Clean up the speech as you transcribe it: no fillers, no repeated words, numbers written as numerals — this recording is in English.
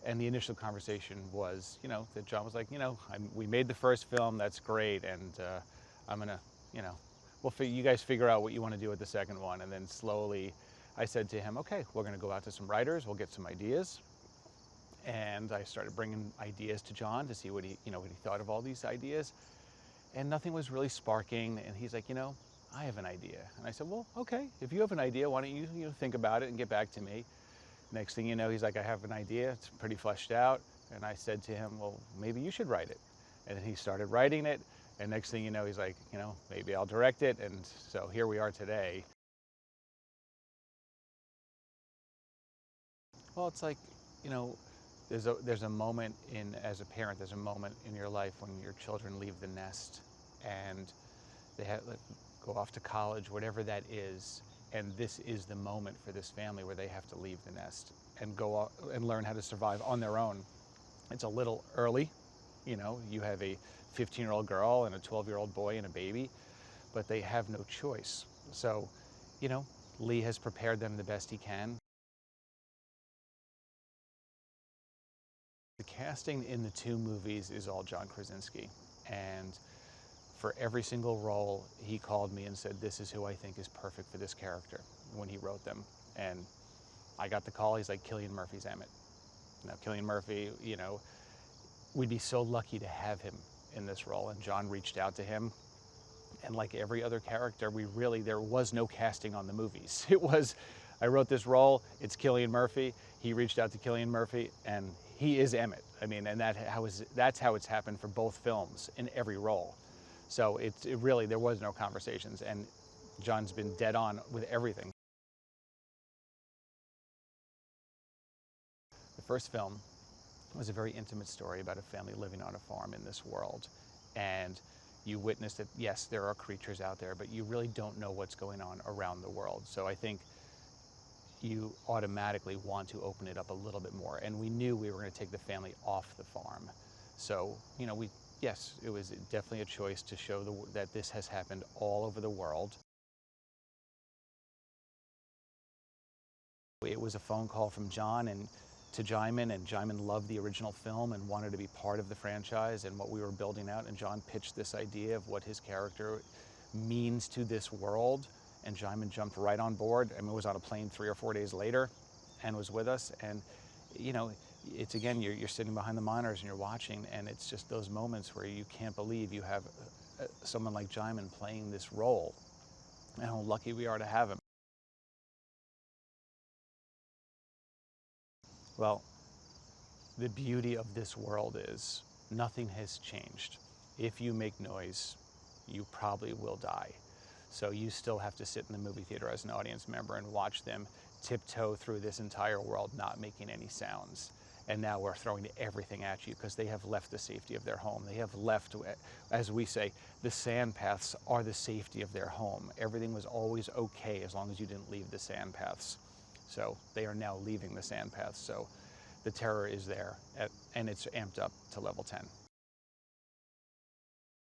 And the initial conversation was, that John was like, we made the first film, that's great, and I'm gonna, you guys figure out what you want to do with the second one. And then slowly I said to him, okay, we're gonna go out to some writers, we'll get some ideas. And I started bringing ideas to John to see what he thought of all these ideas. And nothing was really sparking. And he's like, I have an idea. And I said, well, okay, if you have an idea, why don't you think about it and get back to me? Next thing you know, he's like, I have an idea, it's pretty fleshed out. And I said to him, well, maybe you should write it. And then he started writing it. And next thing you know, he's like, maybe I'll direct it. And so here we are today. Well, it's like, there's a moment as a parent, there's a moment in your life when your children leave the nest and they go off to college, whatever that is. And this is the moment for this family where they have to leave the nest and go out and learn how to survive on their own. It's a little early, you have a 15-year-old girl and a 12-year-old boy and a baby, but they have no choice. So, Lee has prepared them the best he can. The casting in the two movies is all John Krasinski, and for every single role, he called me and said, this is who I think is perfect for this character when he wrote them. And I got the call, he's like, Cillian Murphy's Emmett. Now, Cillian Murphy, we'd be so lucky to have him in this role. And John reached out to him. And like every other character, there was no casting on the movies. It was, I wrote this role, it's Cillian Murphy. He reached out to Cillian Murphy, and he is Emmett. I mean, and that's how it's happened for both films in every role. So it really, there was no conversations, and John's been dead on with everything. The first film was a very intimate story about a family living on a farm in this world. And you witness that, yes, there are creatures out there, but you really don't know what's going on around the world. So I think you automatically want to open it up a little bit more. And we knew we were going to take the family off the farm. So, yes, it was definitely a choice to show that this has happened all over the world. It was a phone call from John to Jaimin, and Jaimin loved the original film and wanted to be part of the franchise and what we were building out. And John pitched this idea of what his character means to this world. And Jaimin jumped right on board. I mean, was on a plane 3 or 4 days later and was with us. And, it's again, you're sitting behind the monitors and you're watching, and it's just those moments where you can't believe you have someone like Jaimin playing this role, and how lucky we are to have him. Well, the beauty of this world is nothing has changed. If you make noise, you probably will die. So you still have to sit in the movie theater as an audience member and watch them tiptoe through this entire world not making any sounds. And now we're throwing everything at you because they have left the safety of their home. They have left, as we say, the sand paths are the safety of their home. Everything was always okay as long as you didn't leave the sand paths. So they are now leaving the sand paths. So the terror is there, and it's amped up to level 10.